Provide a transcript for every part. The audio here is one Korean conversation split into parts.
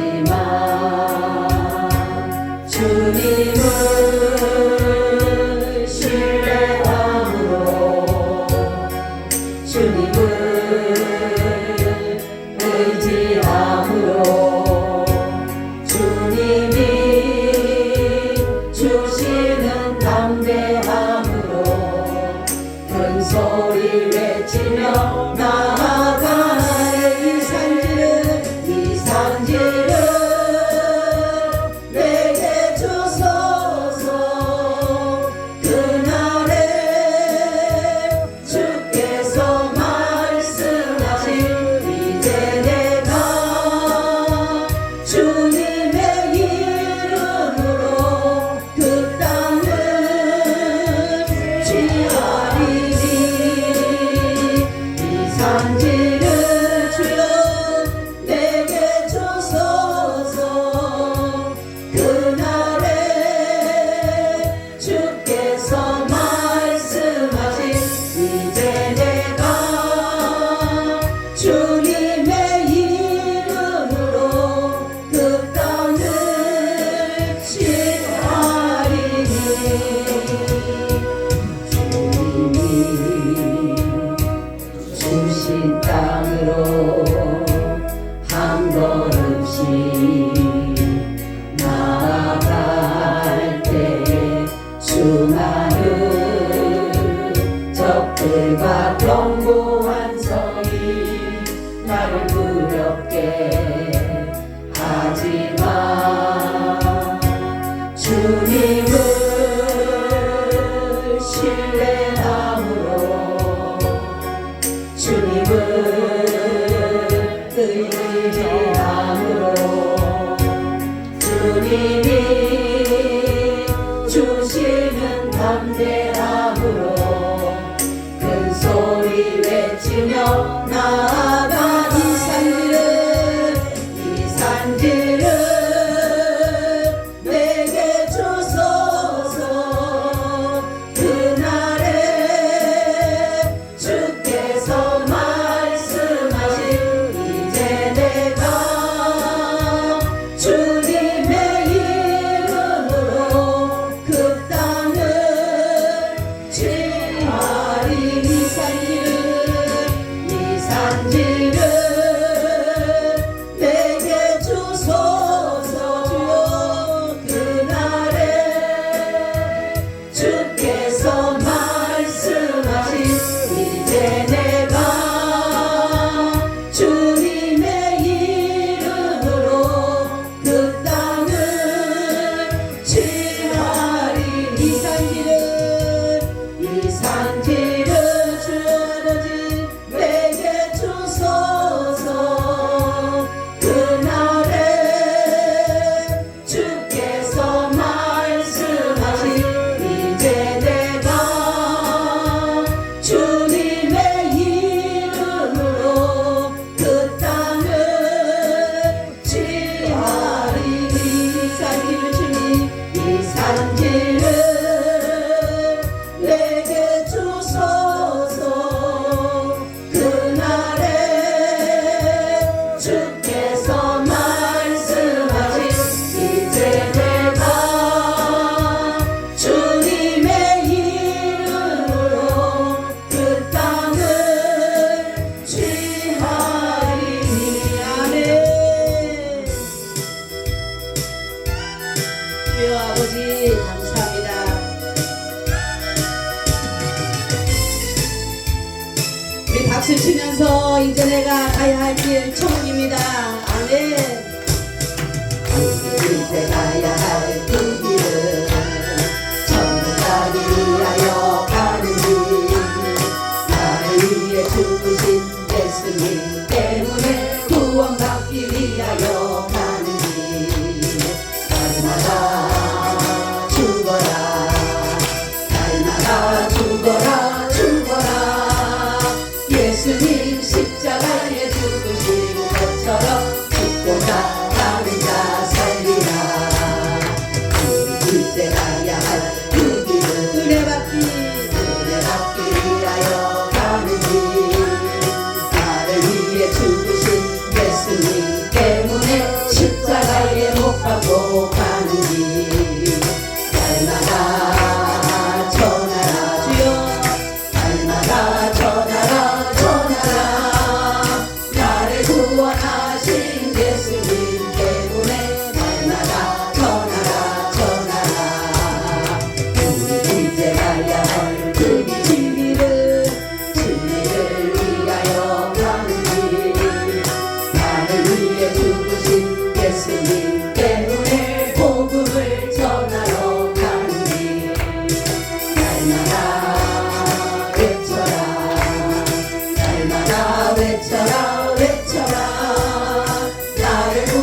하지만 주님을 신뢰함으로 주님을 의지함으로 주님이 주시는 담대함으로 큰 소리 외치며 나아가네. 이 산지를 내게 주소서. 그날에 주께서 말씀하신 이제 내가 주님의 이름으로 그 땅을 취하리니. 이 산지를 주여 내게 주소서. 그날에 주께서 말씀하신 이제 내가 주님의 이름으로 그 땅을 취하리니. 주님이 주신 땅으로 한 걸음씩 나아갈 때에 수많은 적들과 견고한 성이 나를 두렵게 하지만 주님을 신뢰함으로 주님을 의지함으로 주님이 주시는 담대함으로 큰 소리 외치며 나아가. 이 산지를 내게 주소서. 그날에 주께서 말씀하신 이제 내가 주님의 이름으로 그 땅을 취하리니. 이 산지를 내게 주소서. 주여 그날에 주께서 말씀하신 이제 내가 주님의 이름으로 그 땅을 취하리니. 이 산지를 주여 아버지 내게 주소서. 그날에 주께서 말씀하신 이제 내가 주님의 이름으로 그 땅을 취하리니. 이 산지를 내게 주소서. 그날에 주께서 말씀하신 이제 내가 주님의 이름으로 그 땅을 취하리니. 아멘. 주여 아버지 감사합니다. 우리 박수 치면서 이제 내가 가야 할 길 천국입니다. 아멘. 이제 가야 할 그 길은 천국까지 위하여 가는 길. 나를 위해 죽으신 예수님 때문에 구원받기 위하여 가는 길. 날마다 죽어라 날마다 죽어라 죽어라. 예수님 십자가에 죽으신 것처럼 죽고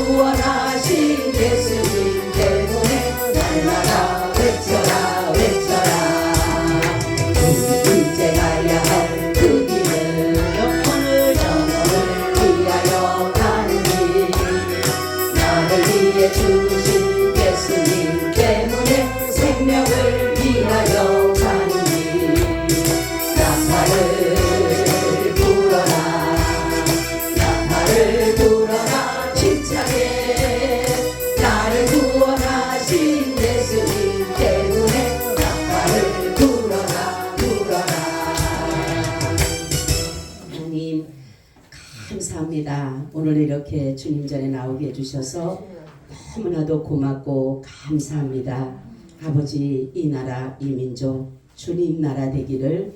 구원하신 예수님 때문에 날마다 외쳐라 외쳐라. 이제 가야 할 그 길은 영혼을 위하여 가는 길. 나를 위해 주신 예수님 때문에 생명을 위하여 가는 길. 나팔을 불어라 나팔을 불어라 힘차게. 나를 구원하신 예수님 때문에 나팔을 불어라 불어라. 하나님 감사합니다. 오늘 이렇게 주님 전에 나오게 해주셔서 너무나도 고맙고 감사합니다. 아버지, 이 나라 이 민족 주님 나라 되기를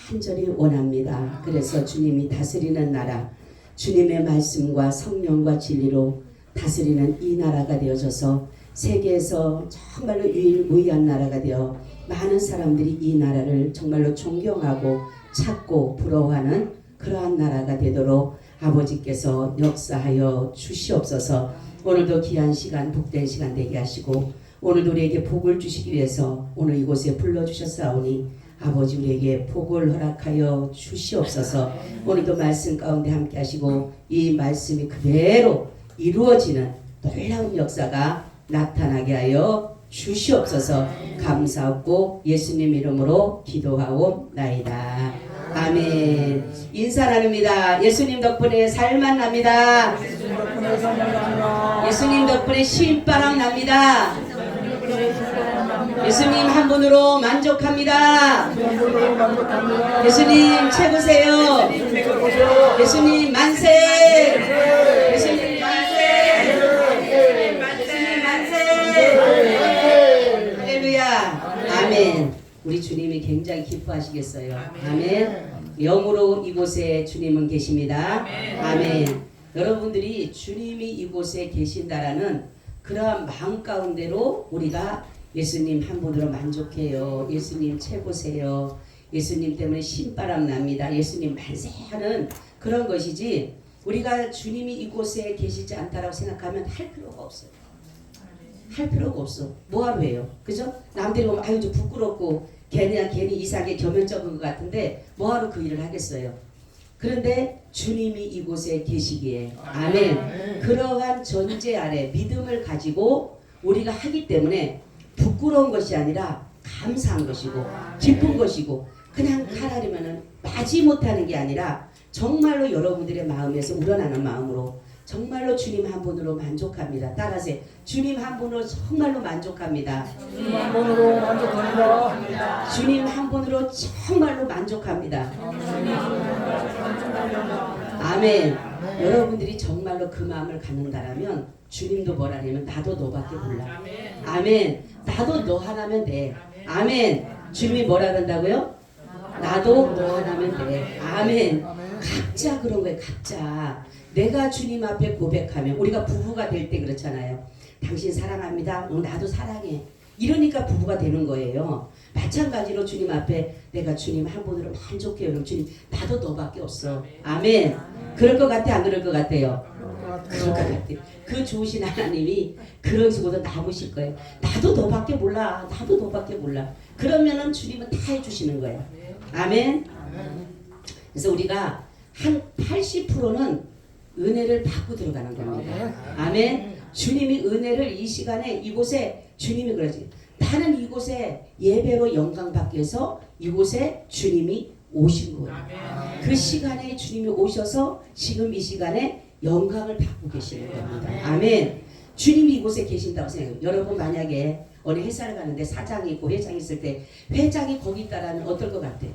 간절히 원합니다. 그래서 주님이 다스리는 나라, 주님의 말씀과 성령과 진리로 다스리는 이 나라가 되어져서 세계에서 정말로 유일무이한 나라가 되어 많은 사람들이 이 나라를 정말로 존경하고 찾고 부러워하는 그러한 나라가 되도록 아버지께서 역사하여 주시옵소서. 오늘도 귀한 시간, 복된 시간 되게 하시고 오늘도 우리에게 복을 주시기 위해서 오늘 이곳에 불러주셨사오니 아버지 우리에게 복을 허락하여 주시옵소서. 오늘도 말씀 가운데 함께 하시고 이 말씀이 그대로 이루어지는 놀라운 역사가 나타나게 하여 주시옵소서. 감사하고 예수님 이름으로 기도하옵나이다. 아멘. 인사 나눕니다. 예수님 덕분에 살만 납니다. 예수님 덕분에 신바람 납니다. 예수님 한 분으로 만족합니다. 예수님 최고세요. 예수님 만세. 예수님 만세. 예수님 만세. 할렐루야. 아멘. 우리 주님이 굉장히 기뻐하시겠어요. 아멘. 영으로 이곳에 주님은 계십니다. 아멘. 여러분들이 주님이 이곳에 계신다라는 그러한 마음 가운데로 우리가 예수님 한 분으로 만족해요. 예수님 최고세요. 예수님 때문에 신바람 납니다. 예수님 만세하는 그런 것이지 우리가 주님이 이곳에 계시지 않다라고 생각하면 할 필요가 없어요. 할 필요가 없어. 뭐하러 해요? 그죠? 남들이 보면 아유 좀 부끄럽고 괜히 이상하게 겸연쩍은 것 같은데 뭐하러 그 일을 하겠어요? 그런데 주님이 이곳에 계시기에 아멘. 그러한 전제 아래 믿음을 가지고 우리가 하기 때문에 부끄러운 것이 아니라 감사한 것이고 기쁜 것이고 그냥 하라리면은 마지 못하는 게 아니라 정말로 여러분들의 마음에서 우러나는 마음으로 정말로 주님 한 분으로 만족합니다. 따라서 주님 한 분으로 정말로 만족합니다. 주님 한 분으로 만족합니다. 주님 한 분으로 정말로 만족합니다. 아멘. 여러분들이 정말로 그 마음을 갖는다라면 주님도 뭐라냐면 나도 너밖에 몰라. 아멘. 나도 너 하나면 돼. 아멘. 주님이 뭐라 그런다고요? 나도 너 하나면 돼. 아멘. 각자 그런 거예요. 각자. 내가 주님 앞에 고백하면 우리가 부부가 될 때 그렇잖아요. 당신 사랑합니다. 나도 사랑해. 이러니까 부부가 되는 거예요. 마찬가지로 주님 앞에 내가 주님 한 분으로 만족해요. 그럼 주님 나도 너밖에 없어. 아멘. 그럴 것 같아? 안 그럴 것 같아요? 그럴 것 같아요. 그 좋으신 하나님이 그런 식으로 나보실 거예요. 나도 너밖에 몰라. 나도 너밖에 몰라. 그러면은 주님은 다 해주시는 거예요. 아멘. 그래서 우리가 한 80%는 은혜를 받고 들어가는 겁니다. 아멘. 주님이 은혜를 이 시간에 이곳에 주님이 그러지. 나는 이곳에 예배로 영광 받기 위해서 이곳에 주님이 오신 거예요. 그 시간에 주님이 오셔서 지금 이 시간에 영광을 받고 계시는 겁니다. 아멘. 주님이 이곳에 계신다고 생각해요. 여러분 만약에 어느 회사를 가는데 사장이 있고 회장이 있을 때 회장이 거기 있다라면 어떨 것 같아요?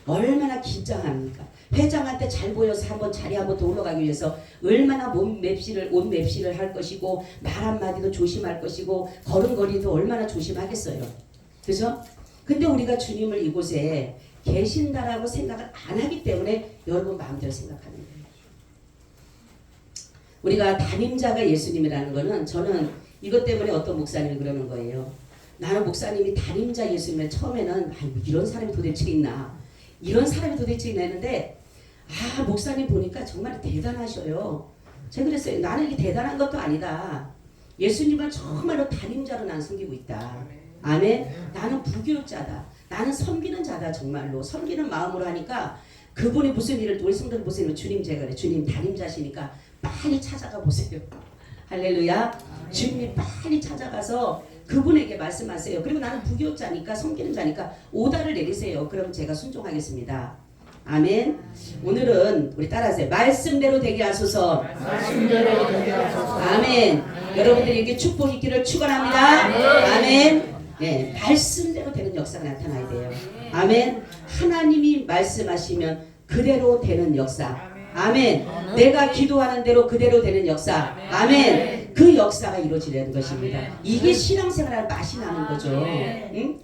얼마나 긴장합니까? 회장한테 잘 보여서 한번 자리 한번 더 올라가기 위해서 얼마나 옷 맵시를 할 것이고 말 한마디도 조심할 것이고 걸음걸이도 얼마나 조심하겠어요. 그죠? 근데 우리가 주님을 이곳에 계신다라고 생각을 안 하기 때문에 여러분 마음대로 생각하는 거예요. 우리가 담임자가 예수님이라는 거는 저는 이것 때문에 어떤 목사님이 그러는 거예요. 나는 목사님이 담임자 예수님을 처음에는 이런 사람이 도대체 있나? 이런 사람이 도대체 있나 했는데 목사님 보니까 정말 대단하셔요. 제가 그랬어요. 나는 이게 대단한 것도 아니다. 예수님을 정말로 담임자로 난 섬기고 있다. 아멘. 나는 부교육자다. 나는 섬기는 자다. 정말로 섬기는 마음으로 하니까 그분이 무슨 일을 우리 성도들 보세요. 주님 제가 그래. 주님 담임자시니까 빨리 찾아가 보세요. 할렐루야. 주님이 빨리 찾아가서 그분에게 말씀하세요. 그리고 나는 부교육자니까 섬기는 자니까 오다를 내리세요. 그럼 제가 순종하겠습니다. 아멘. 오늘은 우리 따라하세요. 말씀대로 되게 하소서. 말씀대로 되게 하소서. 아멘. 여러분들이 이렇게 축복 있기를 축원합니다. 아멘. 네, 말씀대로 되는 역사가 나타나야 돼요. 아멘. 하나님이 말씀하시면 그대로 되는 역사. 아멘. 내가 기도하는 대로 그대로 되는 역사. 아멘. 그 역사가 이루어지는 것입니다. 이게 신앙생활할 맛이 나는 거죠. 응?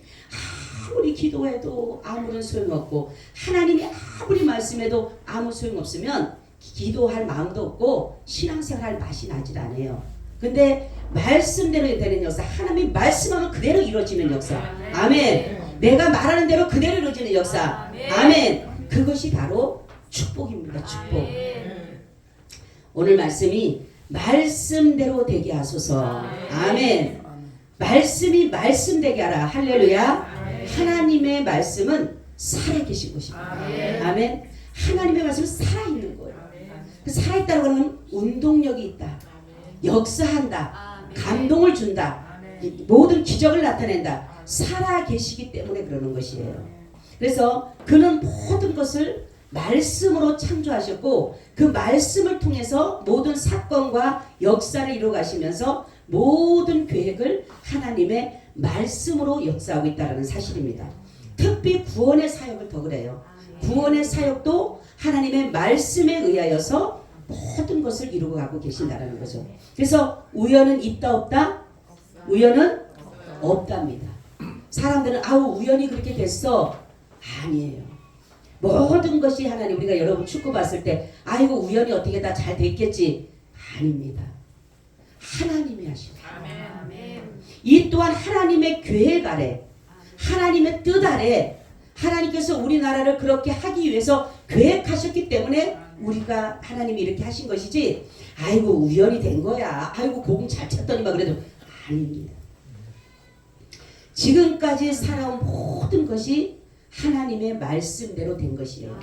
아무리 기도해도 아무런 소용없고 하나님이 아무리 말씀해도 아무 소용없으면 기도할 마음도 없고 신앙생활할 맛이 나질 않아요. 근데 말씀대로 되는 역사, 하나님이 말씀하면 그대로 이루어지는 역사. 아멘. 내가 말하는 대로 그대로 이루어지는 역사. 아멘. 그것이 바로 축복입니다. 축복. 오늘 말씀이 말씀대로 되게 하소서. 아멘. 말씀이 말씀되게 하라. 할렐루야. 하나님의 말씀은 살아계신 것입니다. 아멘. 하나님의 말씀은 살아있는 거예요. 살아있다는 것은 운동력이 있다. 역사한다. 감동을 준다. 모든 기적을 나타낸다. 살아계시기 때문에 그러는 것이에요. 그래서 그는 모든 것을 말씀으로 창조하셨고 그 말씀을 통해서 모든 사건과 역사를 이루어가시면서 모든 계획을 하나님의 말씀으로 역사하고 있다는 사실입니다. 특히 구원의 사역을 더 그래요. 구원의 사역도 하나님의 말씀에 의하여서 모든 것을 이루고 가고 계신다는 거죠. 그래서 우연은 있다 없다? 우연은 없답니다. 사람들은 아우 우연히 그렇게 됐어. 아니에요. 모든 것이 하나님, 우리가 여러분 축구 봤을 때 아이고 우연히 어떻게 다 잘 됐겠지. 아닙니다. 하나님이 하십니다. 이 또한 하나님의 계획 아래, 하나님의 뜻 아래 하나님께서 우리나라를 그렇게 하기 위해서 계획하셨기 때문에 우리가 하나님이 이렇게 하신 것이지 아이고 우연히 된 거야. 아이고 공 잘 쳤더니만 그래도 아닙니다. 지금까지 살아온 모든 것이 하나님의 말씀대로 된 것이에요.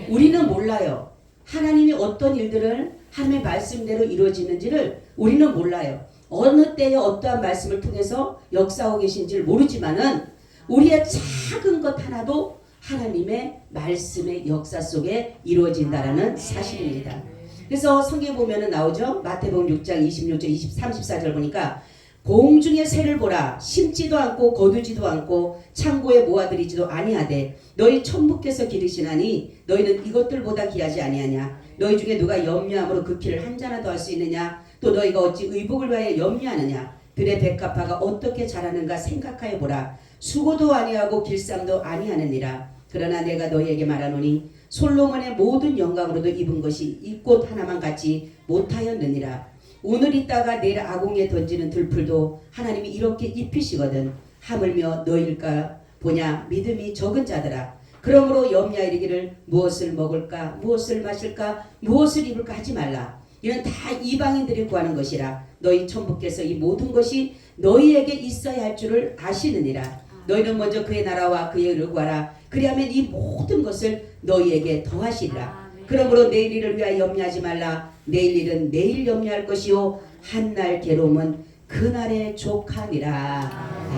우리는 몰라요. 하나님이 어떤 일들을 하나님의 말씀대로 이루어지는지를 우리는 몰라요. 어느 때에 어떠한 말씀을 통해서 역사하고 계신지를 모르지만은 우리의 작은 것 하나도 하나님의 말씀의 역사 속에 이루어진다라는 사실입니다. 그래서 성경에 보면은 나오죠. 마태복음 6장 26절 34절 보니까 공중의 새를 보라. 심지도 않고 거두지도 않고 창고에 모아들이지도 아니하되 너희 천부께서 기르시나니 너희는 이것들보다 귀하지 아니하냐. 너희 중에 누가 염려함으로 그 피를 한 잔이라도 할 수 있느냐. 또 너희가 어찌 의복을 위하여 염려하느냐. 들의 백합화가 어떻게 자라는가 생각하여 보라. 수고도 아니하고 길쌈도 아니하느니라. 그러나 내가 너희에게 말하노니 솔로몬의 모든 영광으로도 입은 것이 이 꽃 하나만 같지 못하였느니라. 오늘 있다가 내일 아궁이에 던지는 들풀도 하나님이 이렇게 입히시거든. 하물며 너희일까 보냐. 믿음이 적은 자들아. 그러므로 염려하 이르기를 무엇을 먹을까 무엇을 마실까 무엇을 입을까 하지 말라. 이는 다 이방인들이 구하는 것이라. 너희 천부께서 이 모든 것이 너희에게 있어야 할 줄을 아시느니라. 너희는 먼저 그의 나라와 그의 의를 구하라. 그리하면 이 모든 것을 너희에게 더하시리라. 그러므로 내일 일을 위하여 염려하지 말라. 내일 일은 내일 염려할 것이요 한날 괴로움은 그날의 족하니라.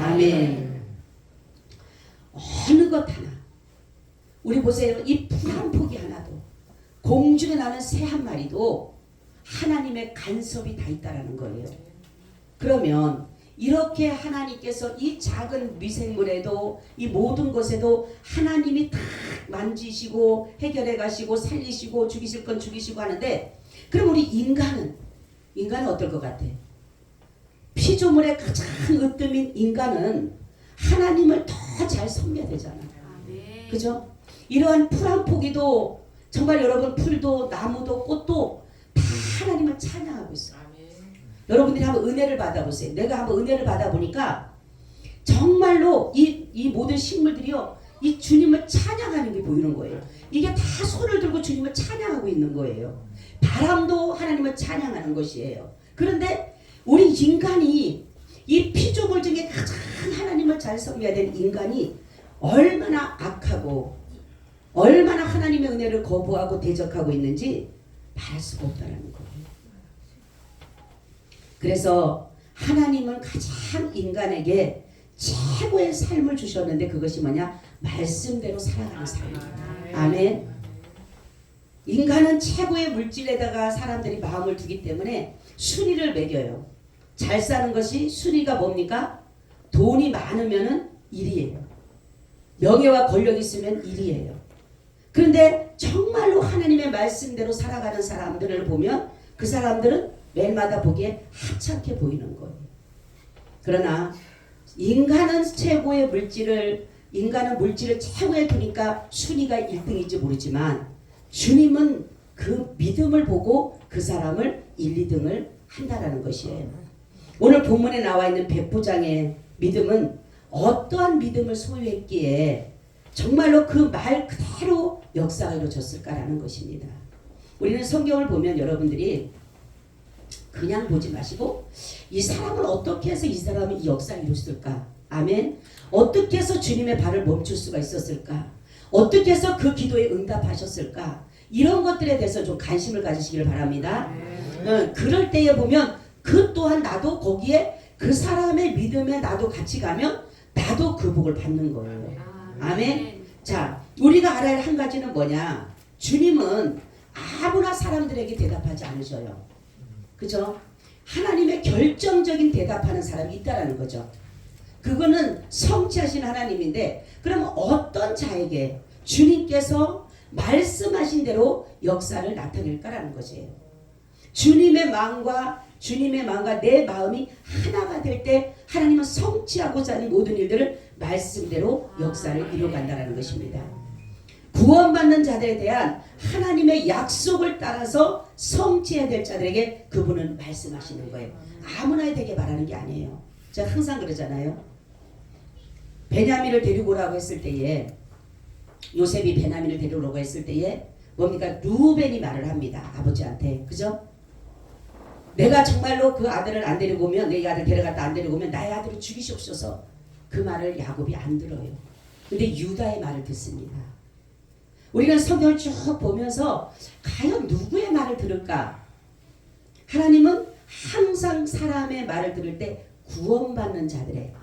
아멘. 어느 것 하나 우리 보세요. 이 풀 한 포기 하나도 공중에 나는 새 한 마리도 하나님의 간섭이 다 있다라는 거예요. 그러면 이렇게 하나님께서 이 작은 미생물에도 이 모든 것에도 하나님이 다 만지시고 해결해 가시고 살리시고 죽이실 건 죽이시고 하는데 그럼 우리 인간은 어떨 것 같아? 피조물의 가장 으뜸인 인간은 하나님을 더 잘 섬겨야 되잖아. 그죠? 이러한 풀 한 포기도 정말 여러분 풀도 나무도 꽃도 다 하나님을 찬양하고 있어요. 여러분들이 한번 은혜를 받아보세요. 내가 한번 은혜를 받아보니까 정말로 이 모든 식물들이요. 이 주님을 찬양하는 게 보이는 거예요. 이게 다 손을 들고 주님을 찬양하고 있는 거예요. 바람도 하나님을 찬양하는 것이에요. 그런데 우리 인간이 이 피조물 중에 가장 하나님을 잘 섬겨야 되는 인간이 얼마나 악하고 얼마나 하나님의 은혜를 거부하고 대적하고 있는지 말할 수가 없다는 거예요. 그래서 하나님은 가장 인간에게 최고의 삶을 주셨는데 그것이 뭐냐? 말씀대로 살아가는 삶입니다. 아멘. 인간은 최고의 물질에다가 사람들이 마음을 두기 때문에 순위를 매겨요. 잘 사는 것이 순위가 뭡니까? 돈이 많으면은 1위예요. 명예와 권력이 있으면 1위예요. 그런데 정말로 하나님의 말씀대로 살아가는 사람들을 보면 그 사람들은 매일마다 보기에 하찮게 보이는 거예요. 그러나 인간은 물질을 최고에 두니까 순위가 1등인지 모르지만 주님은 그 믿음을 보고 그 사람을 1, 2등을 한다라는 것이에요. 오늘 본문에 나와 있는 백부장의 믿음은 어떠한 믿음을 소유했기에 정말로 그 말 그대로 역사가 이루어졌을까라는 것입니다. 우리는 성경을 보면 여러분들이 그냥 보지 마시고 이 사람은 어떻게 해서 이 사람이 이 역사를 이뤘을까? 아멘. 어떻게 해서 주님의 발을 멈출 수가 있었을까? 어떻게 해서 그 기도에 응답하셨을까? 이런 것들에 대해서 좀 관심을 가지시기를 바랍니다. 그럴 때에 보면 그 또한 나도 거기에 그 사람의 믿음에 나도 같이 가면 나도 그 복을 받는 거예요. 아멘. 자, 우리가 알아야 할 한 가지는 뭐냐? 주님은 아무나 사람들에게 대답하지 않으셔요. 그죠? 하나님의 결정적인 대답하는 사람이 있다라는 거죠. 그거는 성취하신 하나님인데 그러면 어떤 자에게 주님께서 말씀하신 대로 역사를 나타낼까라는 것이에요. 주님의 마음과 내 마음이 하나가 될 때 하나님은 성취하고자 하는 모든 일들을 말씀대로 역사를 이루어간다는 것입니다. 구원받는 자들에 대한 하나님의 약속을 따라서 성취해야 될 자들에게 그분은 말씀하시는 거예요. 아무나 되게 말하는 게 아니에요. 제가 항상 그러잖아요. 베냐민을 데리고 오라고 했을 때에 요셉이 베냐민을 데리고 했을 때에 뭡니까? 루벤이 말을 합니다. 아버지한테. 그죠? 내가 정말로 그 아들을 안 데리고 오면 내 아들 데려갔다 안 데리고 오면 나의 아들을 죽이시옵소서. 그 말을 야곱이 안 들어요. 근데 유다의 말을 듣습니다. 우리는 성경을 쭉 보면서 과연 누구의 말을 들을까? 하나님은 항상 사람의 말을 들을 때 구원받는 자들의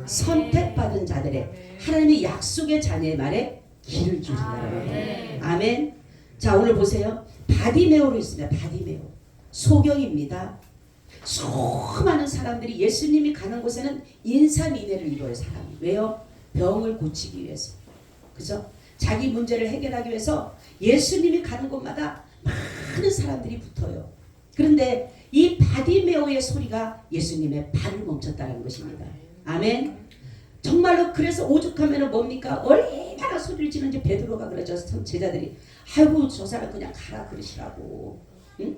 선택받은 자들의 하나님의 약속의 자녀의 말에 귀를 기울인다는 아멘. 자, 오늘 보세요. 바디메오로 있습니다. 바디메오. 소경입니다. 수많은 사람들이 예수님이 가는 곳에는 인산인해를 이루어요. 사람이. 왜요? 병을 고치기 위해서. 그죠? 자기 문제를 해결하기 위해서 예수님이 가는 곳마다 많은 사람들이 붙어요. 그런데 이 바디메오의 소리가 예수님의 발을 멈췄다는 것입니다. 아멘. 정말로 그래서 오죽하면 뭡니까? 얼마나 소리를 지는지 베드로가 그러죠. 제자들이 아이고 저 사람 그냥 가라 그러시라고. 응?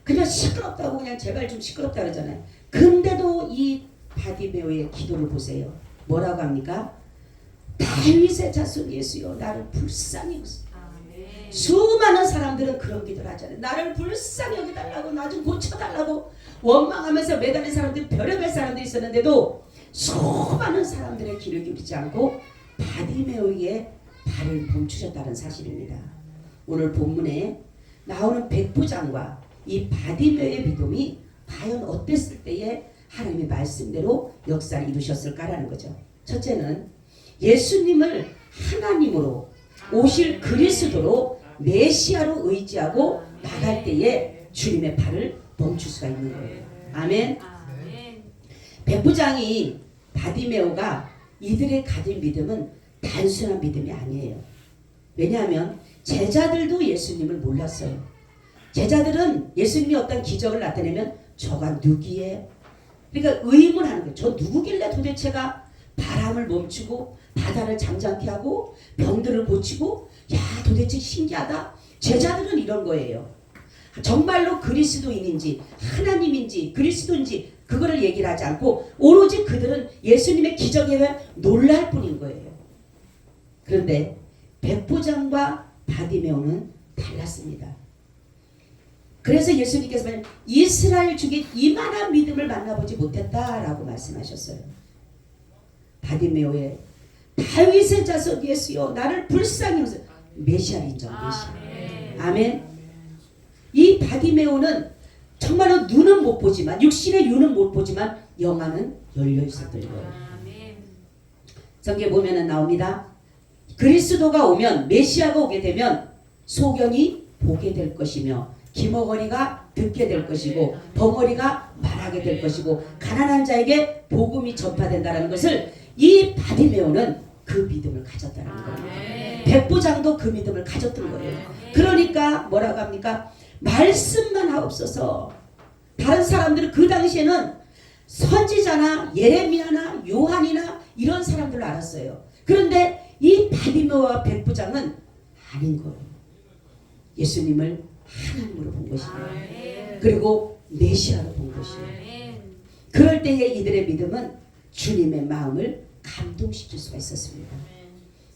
그냥 시끄럽다고 그냥 제발 좀 시끄럽다 그러잖아요. 근데도 이 바디메오의 기도를 보세요. 뭐라고 합니까? 다윗의 자손 예수여 나를 불쌍히 여기소서. 수많은 사람들은 그런 기도를 하잖아요. 나를 불쌍히 여기달라고 나 좀 고쳐달라고 원망하면서 매달린 사람들이 별의별 사람들이 있었는데도 수많은 사람들의 귀를 기울이지 않고 바디메오의 발을 멈추셨다는 사실입니다. 오늘 본문에 나오는 백부장과 이 바디메오의 믿음이 과연 어땠을 때에 하나님의 말씀대로 역사를 이루셨을까라는 거죠. 첫째는 예수님을 하나님으로 오실 그리스도로 메시아로 의지하고 나갈 때에 주님의 발을 멈출 수가 있는 거예요. 아멘. 백부장이 바디메오가 이들의 가진 믿음은 단순한 믿음이 아니에요. 왜냐하면 제자들도 예수님을 몰랐어요. 제자들은 예수님이 어떤 기적을 나타내면 저가 누구예요? 그러니까 의문하는 거예요. 저 누구길래 도대체가 바람을 멈추고 바다를 잠잠케 하고 병들을 고치고 야 도대체 신기하다. 제자들은 이런 거예요. 정말로 그리스도인인지 하나님인지 그리스도인지 그거를 얘기를 하지 않고 오로지 그들은 예수님의 기적에 놀랄 뿐인 거예요. 그런데 백부장과 바디메오는 달랐습니다. 그래서 예수님께서 말하면 이스라엘 중에 이만한 믿음을 만나보지 못했다라고 말씀하셨어요. 바디메오의 다윗의 자손 예수여 나를 불쌍히 여기서 메시아 인정 메시아. 아멘. 이 바디메오는 정말로 눈은 못 보지만 육신의 눈은 못 보지만 영안은 열려 있었던 거예요. 성경에 보면은 나옵니다. 그리스도가 오면 메시아가 오게 되면 소경이 보게 될 것이며 기머거리가 듣게 될 것이고 벙어리가 말하게 될 것이고 가난한 자에게 복음이 전파된다는 것을 이 바디메오는 그 믿음을 가졌다는 거예요. 백부장도 그 믿음을 가졌던 거예요. 그러니까 뭐라고 합니까? 말씀만 하옵소서. 다른 사람들은 그 당시에는 선지자나 예레미야나 요한이나 이런 사람들로 알았어요. 그런데 이 바디메오와 백부장은 아닌 거예요. 예수님을 하나님으로 본 것이에요. 그리고 메시아로 본 것이에요. 그럴 때에 이들의 믿음은 주님의 마음을 감동시킬 수가 있었습니다.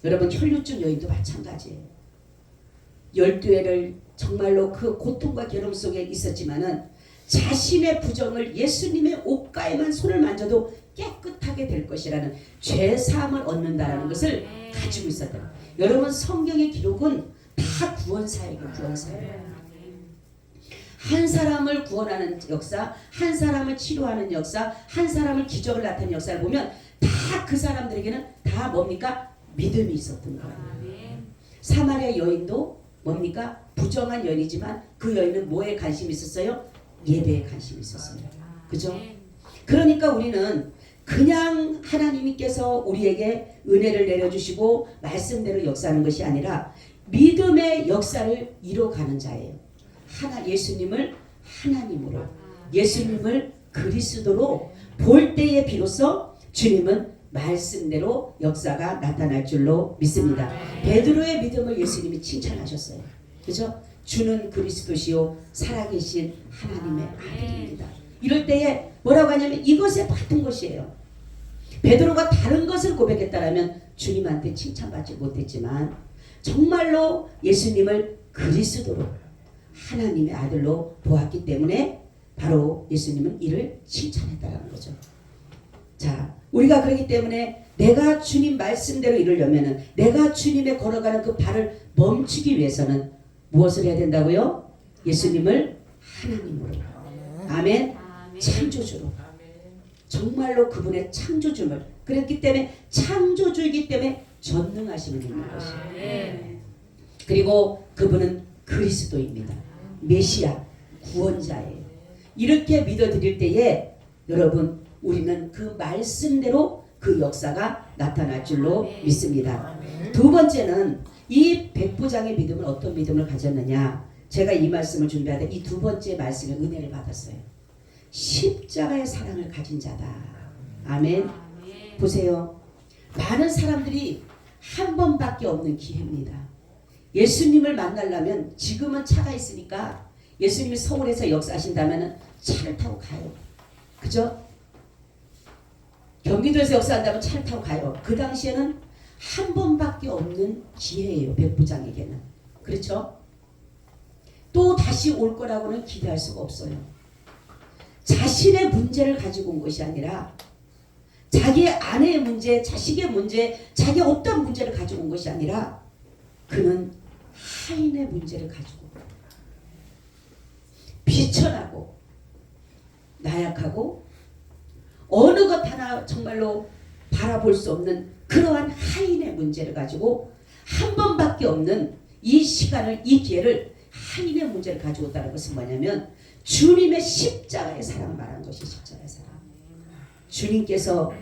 여러분 혈루증 여인도 마찬가지예요. 12회를 정말로 그 고통과 괴로움 속에 있었지만은 자신의 부정을 예수님의 옷가에만 손을 만져도 깨끗하게 될 것이라는 죄사함을 얻는다라는 것을 가지고 있었다. 여러분 성경의 기록은 다 구원사역이에요. 구원사역. 한 사람을 구원하는 역사, 한 사람을 치료하는 역사, 한 사람을 기적을 나타내는 역사를 보면 다 그 사람들에게는 다 뭡니까? 믿음이 있었던 거예요. 사마리아 여인도 뭡니까? 부정한 여인이지만 그 여인은 뭐에 관심이 있었어요? 예배에 관심이 있었어요. 그죠? 그러니까 우리는 그냥 하나님께서 우리에게 은혜를 내려주시고 말씀대로 역사하는 것이 아니라 믿음의 역사를 이뤄가는 자예요. 예수님을 하나님으로, 예수님을 그리스도로 볼 때에 비로소 주님은 말씀대로 역사가 나타날 줄로 믿습니다. 베드로의 믿음을 예수님이 칭찬하셨어요. 그죠? 주는 그리스도시요 살아계신 하나님의 아들입니다. 이럴 때에 뭐라고 하냐면 이것에 받은 것이에요. 베드로가 다른 것을 고백했다라면 주님한테 칭찬받지 못했지만 정말로 예수님을 그리스도로 하나님의 아들로 보았기 때문에 바로 예수님은 이를 칭찬했다는 거죠. 자, 우리가 그렇기 때문에 내가 주님 말씀대로 이루려면은 내가 주님의 걸어가는 그 발을 멈추기 위해서는 무엇을 해야 된다고요? 예수님을 하나님으로. 아멘. 창조주로. 정말로 그분의 창조주를. 그렇기 때문에 창조주이기 때문에 전능하심을 있는 것이에요. 그리고 그분은 그리스도입니다. 메시아, 구원자예요. 이렇게 믿어드릴 때에 여러분 우리는 그 말씀대로 그 역사가 나타날 줄로 믿습니다. 두 번째는 이 백부장의 믿음은 어떤 믿음을 가졌느냐. 제가 이 말씀을 준비하다 이 두 번째 말씀에 은혜를 받았어요. 십자가의 사랑을 가진 자다. 아멘. 보세요. 많은 사람들이 한 번밖에 없는 기회입니다. 예수님을 만나려면 지금은 차가 있으니까 예수님이 서울에서 역사하신다면 차를 타고 가요. 그죠? 경기도에서 역사한다면 차를 타고 가요. 그 당시에는 한 번밖에 없는 기회예요. 백부장에게는. 그렇죠? 또 다시 올 거라고는 기대할 수가 없어요. 자신의 문제를 가지고 온 것이 아니라 자기의 아내의 문제, 자식의 문제, 자기의 어떤 문제를 가지고 온 것이 아니라 그는 하인의 문제를 가지고 비천하고 나약하고 어느 것 하나 정말로 바라볼 수 없는 그러한 하인의 문제를 가지고 한 번밖에 없는 이 시간을, 이 기회를 하인의 문제를 가지고 있다는 것은 뭐냐면 주님의 십자가의 사랑을 말하는 것이 십자가의 사랑. 주님께서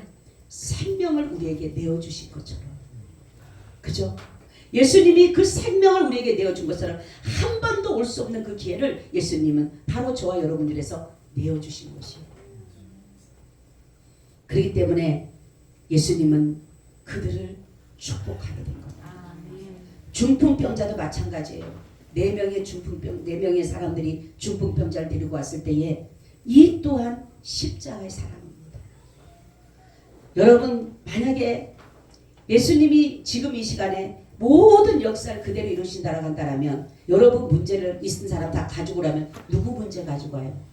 생명을 우리에게 내어주신 것처럼. 그죠? 예수님이 그 생명을 우리에게 내어준 것처럼 한 번도 올 수 없는 그 기회를 예수님은 바로 저와 여러분들에서 내어주신 것이에요. 그렇기 때문에 예수님은 그들을 축복하게 된 겁니다. 중풍병자도 마찬가지예요. 4명의 사람들이 중풍병자를 데리고 왔을 때에 이 또한 십자가의 사랑입니다. 여러분 만약에 예수님이 지금 이 시간에 모든 역사를 그대로 이루신다라고 한다면 여러분 문제를 있는 사람 다 가지고 오라면 누구 문제 가지고 와요?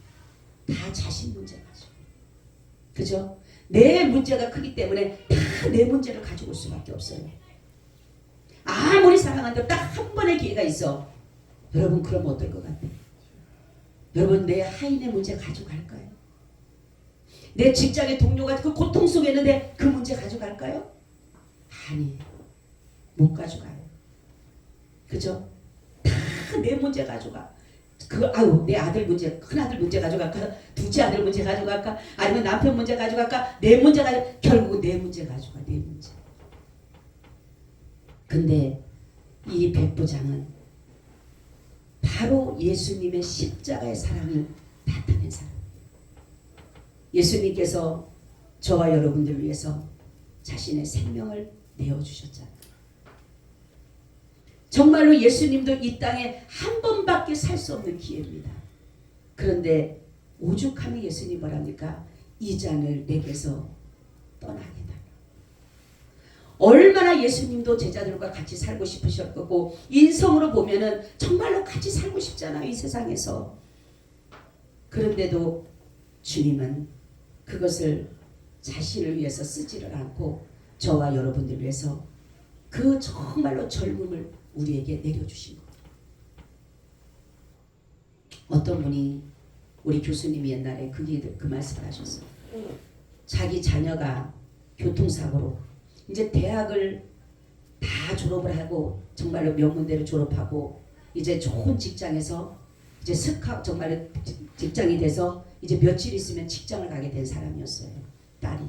다 자신 문제 가지고. 그죠? 내 문제가 크기 때문에 다 내 문제를 가지고 올 수밖에 없어요. 아무리 사랑한다고 딱 한 번의 기회가 있어. 여러분 그럼 어떨 것 같아요? 여러분 내 하인의 문제 가져갈까요? 내 직장의 동료가 그 고통 속에 있는데 그 문제 가져갈까요? 아니, 못 가져가요. 그죠? 다 내 문제 가져가. 내 아들 문제, 큰 아들 문제 가져갈까? 둘째 아들 문제 가져갈까? 아니면 남편 문제 가져갈까? 내 문제 결국 내 문제 가져가. 내 문제. 근데 이 백부장은 바로 예수님의 십자가의 사랑을 나타낸 사람. 예수님께서 저와 여러분들을 위해서 자신의 생명을 내어주셨잖아요. 정말로 예수님도 이 땅에 한 번밖에 살 수 없는 기회입니다. 그런데 오죽하면 예수님 뭐랍니까? 이 잔을 내게서 떠나게 달라. 얼마나 예수님도 제자들과 같이 살고 싶으셨고 인성으로 보면은 정말로 같이 살고 싶잖아요. 이 세상에서. 그런데도 주님은 그것을 자신을 위해서 쓰지를 않고 저와 여러분들 위해서 그 정말로 젊음을 우리에게 내려주신 거예요. 어떤 분이 우리 교수님이 옛날에 그 말씀을 하셨어요. 자기 자녀가 교통사고로 이제 대학을 다 졸업을 하고 정말로 명문대로 졸업하고 이제 좋은 직장에서 이제 정말로 직장이 돼서 이제 며칠 있으면 직장을 가게 된 사람이었어요. 딸이.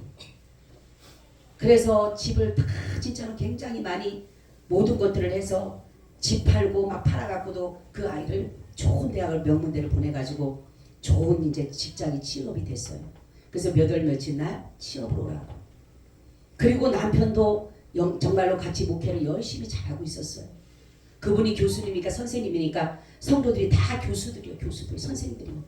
그래서 집을 다 진짜로 굉장히 많이 모든 것들을 해서 집 팔고 막 팔아갖고도 그 아이를 좋은 대학을 명문대로 보내가지고 좋은 이제 직장이 취업이 됐어요. 그래서 몇 월 며칠 날 취업을 오라고. 그리고 남편도 정말로 같이 목회를 열심히 잘하고 있었어요. 그분이 교수님이니까 선생님이니까 성도들이 다 교수들이요. 교수들 선생님들이요.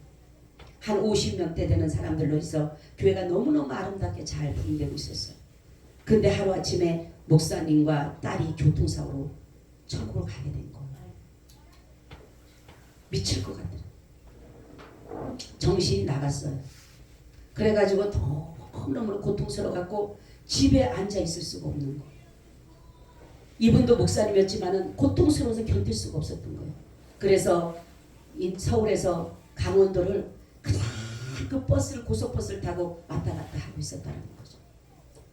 한 50명대 되는 사람들로 해서 교회가 너무너무 아름답게 잘 분위되고 있었어요. 근데 하루아침에 목사님과 딸이 교통사고로 천국을 가게 된 거예요. 미칠 것 같더라고요. 정신이 나갔어요. 그래가지고 너무너무 고통스러워갖고 집에 앉아있을 수가 없는 거예요. 이분도 목사님이었지만은 고통스러워서 견딜 수가 없었던 거예요. 그래서 서울에서 강원도를 그냥 그 버스를 고속버스를 타고 왔다 갔다 하고 있었다는 거죠.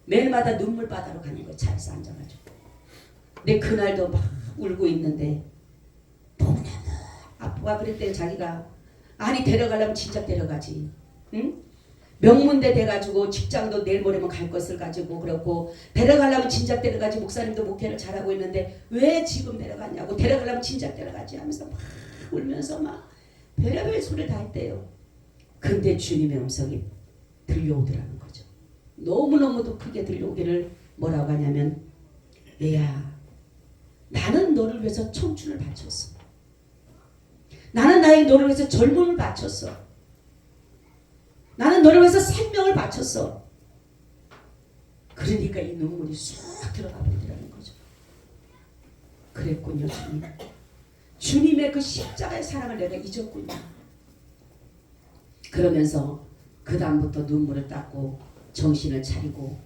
매일마다 눈물바다로 가는 거예요. 차에서 앉아가지고. 근데 그날도 막 울고 있는데 너무너무 아프가 그랬대요. 자기가. 아니 데려가려면 진작 데려가지. 응? 명문대 돼가지고 직장도 내일 모레면 갈 것을 가지고 그렇고 데려가려면 진작 데려가지. 목사님도 목회를 잘하고 있는데 왜 지금 데려가냐고. 데려가려면 진작 데려가지 하면서 막 울면서 막 별의별 소리를 다 했대요. 근데 주님의 음성이 들려오더라는 거죠. 너무너무도 크게 들려오기를 뭐라고 하냐면 얘야 나는 너를 위해서 청춘을 바쳤어. 나는 너를 위해서 젊음을 바쳤어. 나는 너를 위해서 생명을 바쳤어. 그러니까 이 눈물이 쑥 들어가 버리더라는 거죠. 그랬군요. 주님의 그 십자가의 사랑을 내가 잊었군요. 그러면서 그 다음부터 눈물을 닦고 정신을 차리고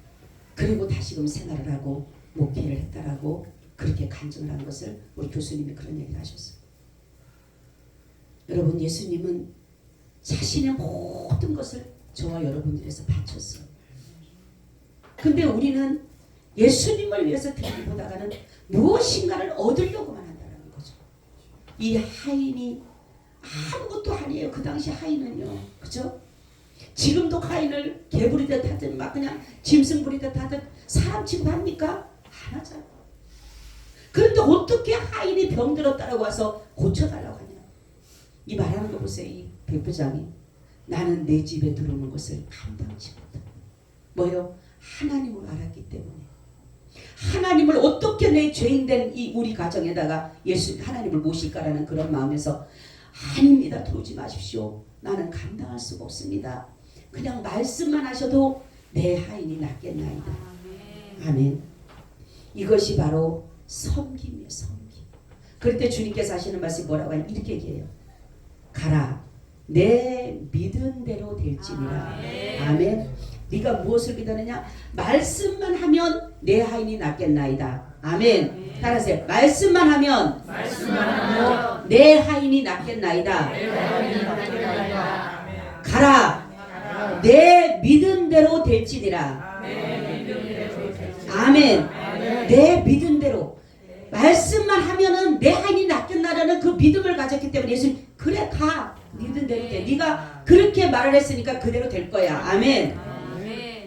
그리고 다시금 생활을 하고 목회를 했다라고 그렇게 간증을 한 것을 우리 교수님이 그런 얘기를 하셨어요. 여러분 예수님은 자신의 모든 것을 저와 여러분들에서 바쳤어요. 근데 우리는 예수님을 위해서 드리기보다는 무엇인가를 얻으려고만 한다는 거죠. 이 하인이 아무것도 아니에요. 그 당시 하인은요. 그죠? 지금도 하인을 개부리듯 하든 막 그냥 짐승 부리듯 하든 사람 취급합니까? 안 하잖아. 그런데 어떻게 하인이 병들었다라고 와서 고쳐달라고 하냐. 이 말하는 거 보세요. 이 백부장이 나는 내 집에 들어오는 것을 감당치 못한다. 뭐요? 하나님을 알았기 때문에. 하나님을 어떻게 내 죄인된 이 우리 가정에다가 하나님을 모실까라는 그런 마음에서 아닙니다. 들어오지 마십시오. 나는 감당할 수가 없습니다. 그냥 말씀만 하셔도 내 하인이 낫겠나이다. 아멘. 이것이 바로 섬김이에요. 섬김. 그럴 때 주님께서 하시는 말씀이 뭐라고 하냐 이렇게 얘기해요. 가라 내 믿은 대로 될지니라. 아멘. 네가 무엇을 믿느냐? 말씀만 하면 내 하인이 낫겠나이다. 아멘. 따라하세요. 말씀만 하면 내 하인이 낫겠나이다. 가라 내 믿은 대로 될지니라. 아멘. 내 믿은 대로 말씀만 하면은 내 하인이 낫겠나라는 그 믿음을 가졌기 때문에 예수님 그래 가 믿은 대로 돼. 네가 그렇게 말을 했으니까 그대로 될 거야. 아멘.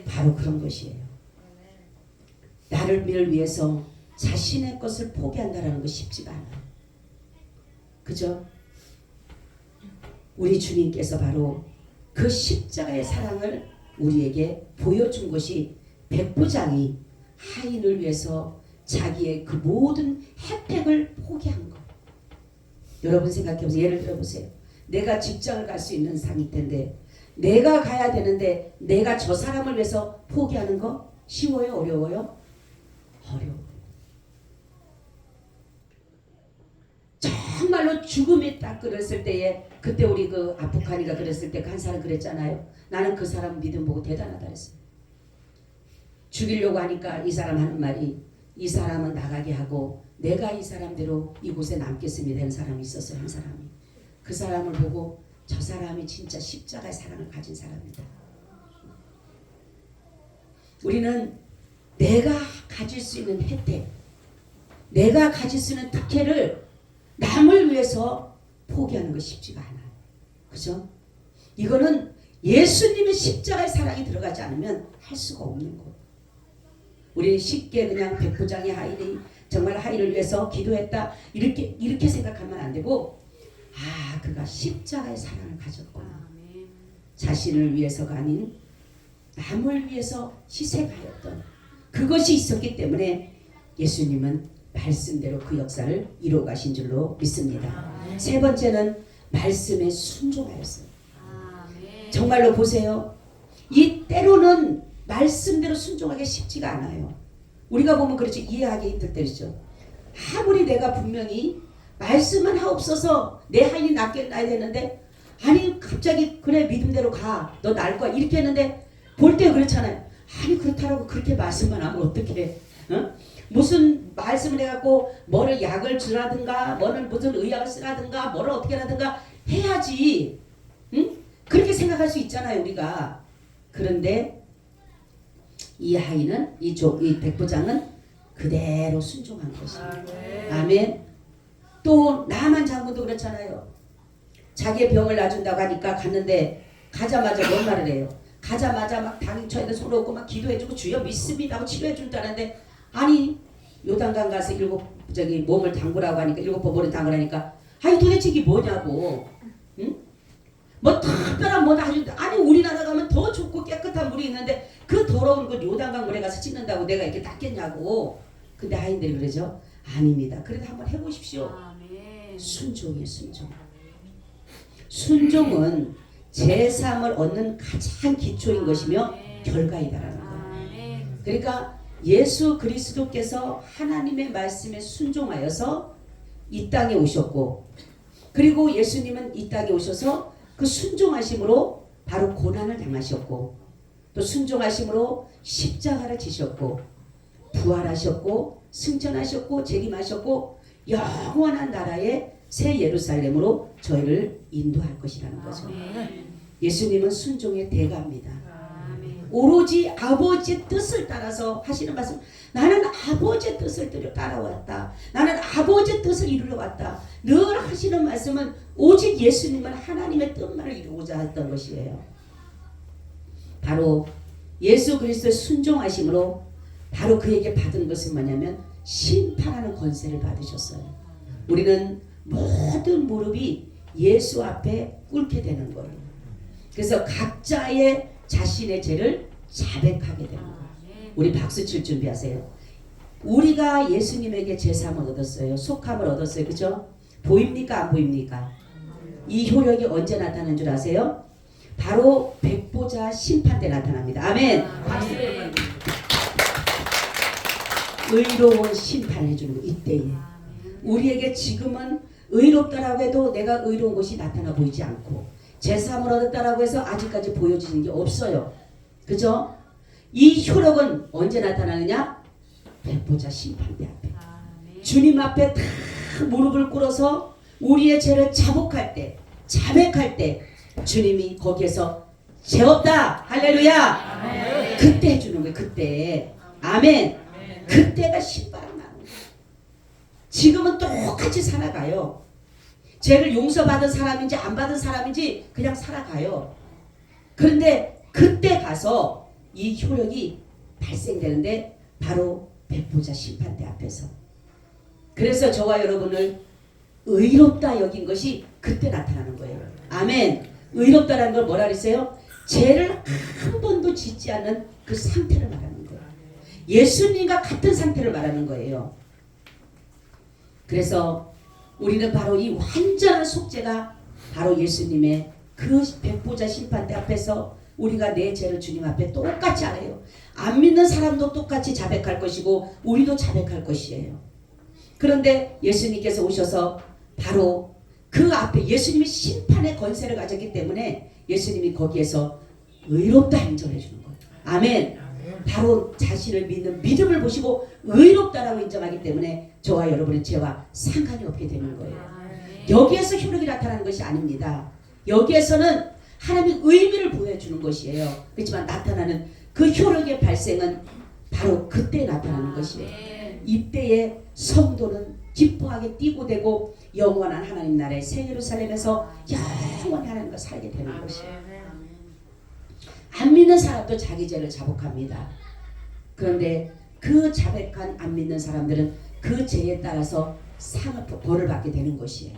바로 그런 것이에요. 나를 위해서 자신의 것을 포기한다라는 거 쉽지가 않아요. 그죠? 우리 주님께서 바로 그 십자가의 사랑을 우리에게 보여준 것이 백부장이 하인을 위해서 자기의 그 모든 혜택을 포기한 것. 여러분 생각해보세요. 예를 들어보세요. 내가 직장을 갈 수 있는 상일 텐데 내가 가야 되는데 내가 저 사람을 위해서 포기하는 거 쉬워요? 어려워요? 어려워요. 정말로 죽음이 딱 그랬을 때에 그때 우리 그 아프카니가 그랬을 때 한 사람 그랬잖아요. 나는 그 사람 믿음 보고 대단하다 그랬어요. 죽이려고 하니까 이 사람 하는 말이 이 사람은 나가게 하고 내가 이 사람대로 이곳에 남겠습니다 하는 사람이 있었어요. 한 사람이. 그 사람을 보고 저 사람이 진짜 십자가의 사랑을 가진 사람이다. 우리는 내가 가질 수 있는 혜택, 내가 가질 수 있는 특혜를 남을 위해서 포기하는 거 쉽지가 않아요. 그죠? 이거는 예수님의 십자가의 사랑이 들어가지 않으면 할 수가 없는 거예요. 우리는 쉽게 그냥 백부장의 하인이 정말 하인을 위해서 기도했다 이렇게 생각하면 안 되고 그가 십자가의 사랑을 가졌구나. 자신을 위해서가 아닌 남을 위해서 희생하였던 그것이 있었기 때문에 예수님은 말씀대로 그 역사를 이루어 가신 줄로 믿습니다. 세 번째는 말씀에 순종하였어요. 정말로 보세요. 이 때로는 말씀대로 순종하기 쉽지가 않아요. 우리가 보면 그렇죠. 이해하기 힘들 때죠. 아무리 내가 분명히 말씀만 하옵소서 내 하인이 낫겠나야 되는데 아니 갑자기 그래 믿음대로 가 너 나을 거야 이렇게 했는데 볼 때 그렇잖아요. 아니 그렇다라고 그렇게 말씀만 하면 어떡해. 무슨 말씀을 해갖고 뭐를 약을 주라든가 뭐를 무슨 의약을 쓰라든가 뭐를 어떻게 하든가 해야지. 응? 그렇게 생각할 수 있잖아요 우리가. 그런데 이 하인은 이 백부장은 그대로 순종한 것입니다. 아멘. 또 나만 장군도 그렇잖아요. 자기의 병을 놔준다고 하니까 갔는데 가자마자 뭔 말을 해요. 가자마자 막 당처에다 손 얹고 막 기도해주고 주여 믿습니다 하고 치료해준다는데 아니 요단강 가서 몸을 담그라고 하니까 7번 몸을 담그라니까 아니 도대체 이게 뭐냐고. 응? 뭐 특별한 뭐다 아니 우리나라 가면 더 좋고 깨끗한 물이 있는데 그 더러운 그 요단강 물에 가서 씻는다고 내가 이렇게 낫겠냐고. 근데 하인들이 그러죠. 아닙니다. 그래도 한번 해보십시오. 순종이에요. 순종. 순종은 제3을 얻는 가장 기초인 것이며 결과이다라는 거예요. 그러니까 예수 그리스도께서 하나님의 말씀에 순종하여서 이 땅에 오셨고 그리고 예수님은 이 땅에 오셔서 그 순종하심으로 바로 고난을 당하셨고 또 순종하심으로 십자가를 지셨고 부활하셨고 승천하셨고 재림하셨고 영원한 나라의 새 예루살렘으로 저희를 인도할 것이라는 거죠. 예수님은 순종의 대가입니다. 오로지 아버지의 뜻을 따라서 하시는 말씀. 나는 아버지의 뜻을 따라왔다. 나는 아버지의 뜻을 이루러 왔다. 늘 하시는 말씀은 오직 예수님은 하나님의 뜻만을 이루고자 했던 것이에요. 바로 예수 그리스도의 순종하심으로 바로 그에게 받은 것은 뭐냐면 심판하는 권세를 받으셨어요. 우리는 모든 무릎이 예수 앞에 꿇게 되는 거예요. 그래서 각자의 자신의 죄를 자백하게 되는 거예요. 우리 박수 칠 준비하세요. 우리가 예수님에게 제사함을 얻었어요. 속함을 얻었어요. 그죠? 보입니까? 안 보입니까? 이 효력이 언제 나타나는 줄 아세요? 바로 백보자 심판 때 나타납니다. 아멘. 의로운 심판해 주는 거 이때에. 우리에게 지금은 의롭다라고 해도 내가 의로운 것이 나타나 보이지 않고 제사함을 얻었다라고 해서 아직까지 보여지는 게 없어요. 그죠? 이 효력은 언제 나타나느냐? 백보자 심판대 앞에. 주님 앞에 다 무릎을 꿇어서 우리의 죄를 자복할 때, 자백할 때 주님이 거기에서 죄 없다. 할렐루야. 그때 해주는 거예요. 그때. 아멘. 그때가 심판을 나는 거예요. 지금은 똑같이 살아가요. 죄를 용서받은 사람인지 안 받은 사람인지 그냥 살아가요. 그런데 그때 가서 이 효력이 발생되는데 바로 백보자 심판대 앞에서. 그래서 저와 여러분을 의롭다 여긴 것이 그때 나타나는 거예요. 아멘. 의롭다라는 걸 뭐라 그랬어요? 죄를 한 번도 짓지 않는 그 상태를 말하는 거예요. 예수님과 같은 상태를 말하는 거예요. 그래서 우리는 바로 이 완전한 속죄가 바로 예수님의 그 백보자 심판대 앞에서 우리가 내 죄를 주님 앞에 똑같이 알아요. 안 믿는 사람도 똑같이 자백할 것이고 우리도 자백할 것이에요. 그런데 예수님께서 오셔서 바로 그 앞에 예수님이 심판의 권세를 가졌기 때문에 예수님이 거기에서 의롭다 인정해 주는 거예요. 아멘. 바로 자신을 믿는 믿음을 보시고 의롭다라고 인정하기 때문에 저와 여러분의 죄와 상관이 없게 되는 거예요. 여기에서 효력이 나타나는 것이 아닙니다. 여기에서는 하나님의 의미를 보여주는 것이에요. 그렇지만 나타나는 그 효력의 발생은 바로 그때 나타나는 것이에요. 이때에 성도는 기뻐하게 뛰고 대고 영원한 하나님 나라의 새 예루살렘에서 영원히 하나님과 살게 되는 것이에요. 안 믿는 사람도 자기 죄를 자복합니다. 그런데 그 자백한 안 믿는 사람들은 그 죄에 따라서 벌을 받게 되는 것이에요.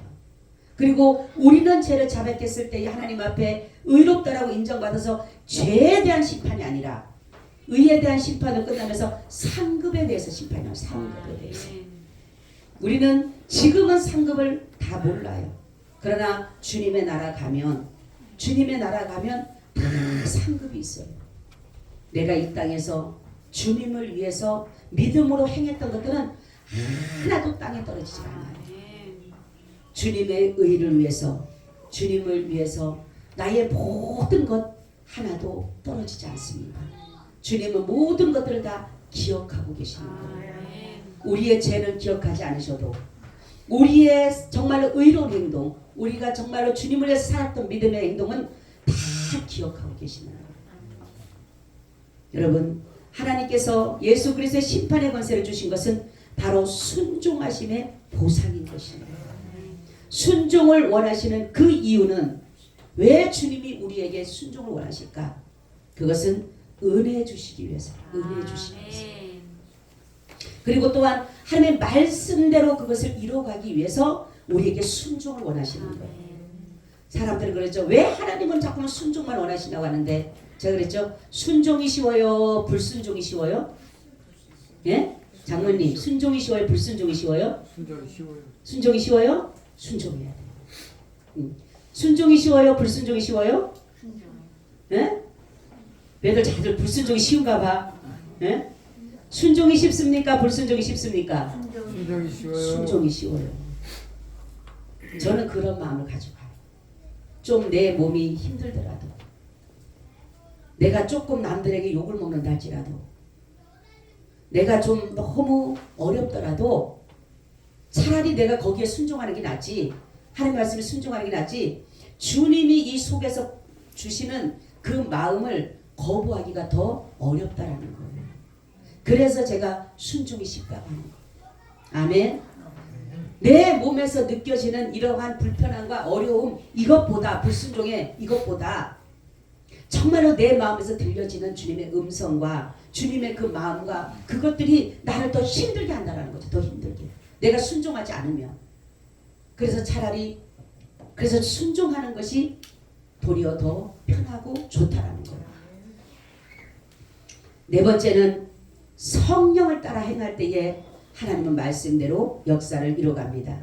그리고 우리는 죄를 자백했을 때 하나님 앞에 의롭다라고 인정받아서 죄에 대한 심판이 아니라 의에 대한 심판을 끝나면서 상급에 대해서 심판이 나요. 상급에 대해서. 우리는 지금은 상급을 다 몰라요. 그러나 주님의 나라 가면 다 상급이 있어요. 내가 이 땅에서 주님을 위해서 믿음으로 행했던 것들은 하나도 땅에 떨어지지 않아요. 주님의 의를 위해서, 주님을 위해서 나의 모든 것 하나도 떨어지지 않습니다. 주님은 모든 것들을 다 기억하고 계시는 거예요. 우리의 죄는 기억하지 않으셔도 우리의 정말로 의로운 행동, 우리가 정말로 주님을 위해서 살았던 믿음의 행동은 다 기억하고 계시는 거예요. 여러분, 하나님께서 예수 그리스도의 심판의 권세를 주신 것은 바로 순종하심의 보상인 것입니다. 순종을 원하시는 그 이유는 왜 주님이 우리에게 순종을 원하실까? 그것은 은혜 주시기 위해서. 은혜 주시기 위해서. 그리고 또한 하나님의 말씀대로 그것을 이루어가기 위해서 우리에게 순종을 원하시는 거예요. 사람들은 그러죠. 왜 하나님은 자꾸만 순종만 원하신다고 하는데 제가 그랬죠. 순종이 쉬워요? 불순종이 쉬워요? 예? 장로님, 순종이 쉬워요? 불순종이 쉬워요? 순종이 쉬워요. 순종이 쉬워요? 순종해야 돼요. 순종이 쉬워요? 불순종이 쉬워요? 예? 왜들 다들 불순종이 쉬운가 봐. 예? 순종이 쉽습니까? 불순종이 쉽습니까? 순종이 쉬워요. 순종이 쉬워요. 저는 그런 마음을 가져가요. 좀 내 몸이 힘들더라도 내가 조금 남들에게 욕을 먹는다 할지라도 내가 좀 너무 어렵더라도 차라리 내가 거기에 순종하는 게 낫지, 하나님 말씀에 순종하는 게 낫지, 주님이 이 속에서 주시는 그 마음을 거부하기가 더 어렵다라는 거예요. 그래서 제가 순종이 쉽다고 하는 거예요. 아멘. 내 몸에서 느껴지는 이러한 불편함과 어려움, 이것보다 불순종의 이것보다 정말로 내 마음에서 들려지는 주님의 음성과 주님의 그 마음과 그것들이 나를 더 힘들게 한다는 거죠. 더 힘들게. 내가 순종하지 않으면. 그래서 차라리 그래서 순종하는 것이 도리어 더 편하고 좋다라는 거예요. 네 번째는 성령을 따라 행할 때에 하나님은 말씀대로 역사를 이뤄갑니다.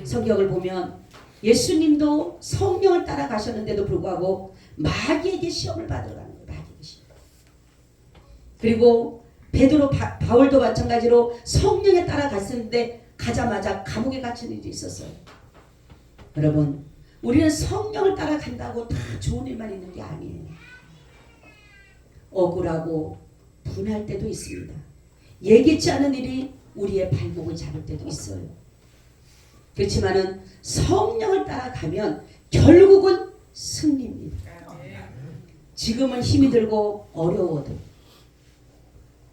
성경을 보면 예수님도 성령을 따라 가셨는데도 불구하고 마귀에게 시험을 받으러 가는 거예요. 마귀에게 시험. 그리고 베드로 바울도 마찬가지로 성령에 따라갔었는데 가자마자 감옥에 갇힌 일이 있었어요. 여러분, 우리는 성령을 따라간다고 다 좋은 일만 있는 게 아니에요. 억울하고 분할 때도 있습니다. 예기치 않은 일이 우리의 발목을 잡을 때도 있어요. 그렇지만은 성령을 따라가면 결국은 승리입니다. 지금은 힘이 들고 어려워도.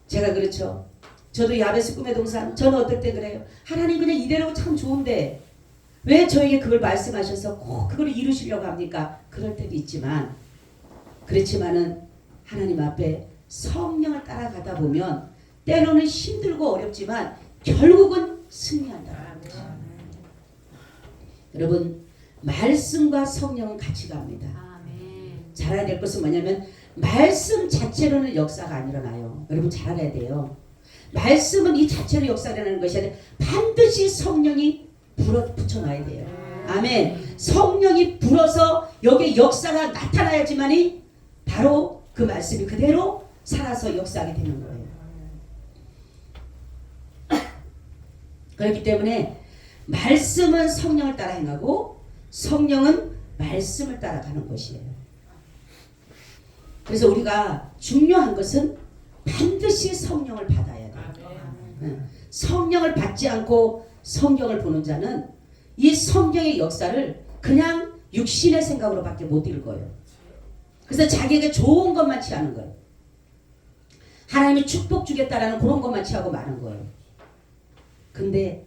제가 그렇죠. 저도 야베스 꿈의 동산, 저는 어떨 때 그래요. 하나님 그냥 이대로 참 좋은데 왜 저에게 그걸 말씀하셔서 꼭 그걸 이루시려고 합니까? 그럴 때도 있지만, 그렇지만은 하나님 앞에 성령을 따라가다 보면 때로는 힘들고 어렵지만 결국은 승리한다는 거죠. 여러분, 말씀과 성령은 같이 갑니다. 잘 알아야 될 것은 뭐냐면 말씀 자체로는 역사가 안 일어나요. 여러분 잘 알아야 돼요. 말씀은 이 자체로 역사가 일어나는 것이 아니라 반드시 성령이 붙여놔야 돼요. 아멘. 성령이 불어서 여기에 역사가 나타나야지만이 바로 그 말씀이 그대로 살아서 역사하게 되는 거예요. 그렇기 때문에 말씀은 성령을 따라 행하고 성령은 말씀을 따라가는 것이에요. 그래서 우리가 중요한 것은 반드시 성령을 받아야 돼요. 성령을 받지 않고 성경을 보는 자는 이 성경의 역사를 그냥 육신의 생각으로밖에 못 읽어요. 그래서 자기에게 좋은 것만 취하는 거예요. 하나님이 축복 주겠다라는 그런 것만 취하고 마는 거예요. 근데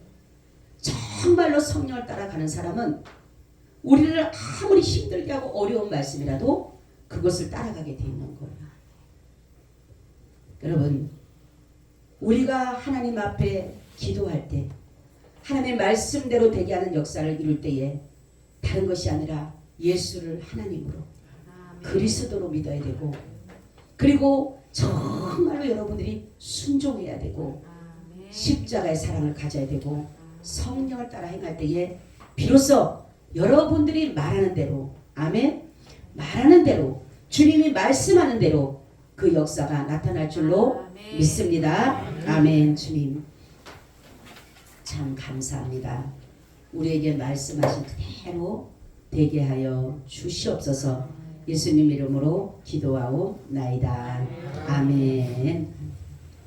정말로 성령을 따라가는 사람은 우리를 아무리 힘들게 하고 어려운 말씀이라도 그것을 따라가게 돼 있는 거예요. 여러분, 우리가 하나님 앞에 기도할 때 하나님의 말씀대로 되게 하는 역사를 이룰 때에 다른 것이 아니라 예수를 하나님으로 그리스도로 믿어야 되고, 그리고 정말로 여러분들이 순종해야 되고 십자가의 사랑을 가져야 되고 성령을 따라 행할 때에 비로소 여러분들이 말하는 대로, 아멘, 말하는 대로 주님이 말씀하는 대로 그 역사가 나타날 줄로 믿습니다. 아멘. 주님 참 감사합니다. 우리에게 말씀하신 그대로 되게 하여 주시옵소서. 예수님 이름으로 기도하옵나이다. 아멘.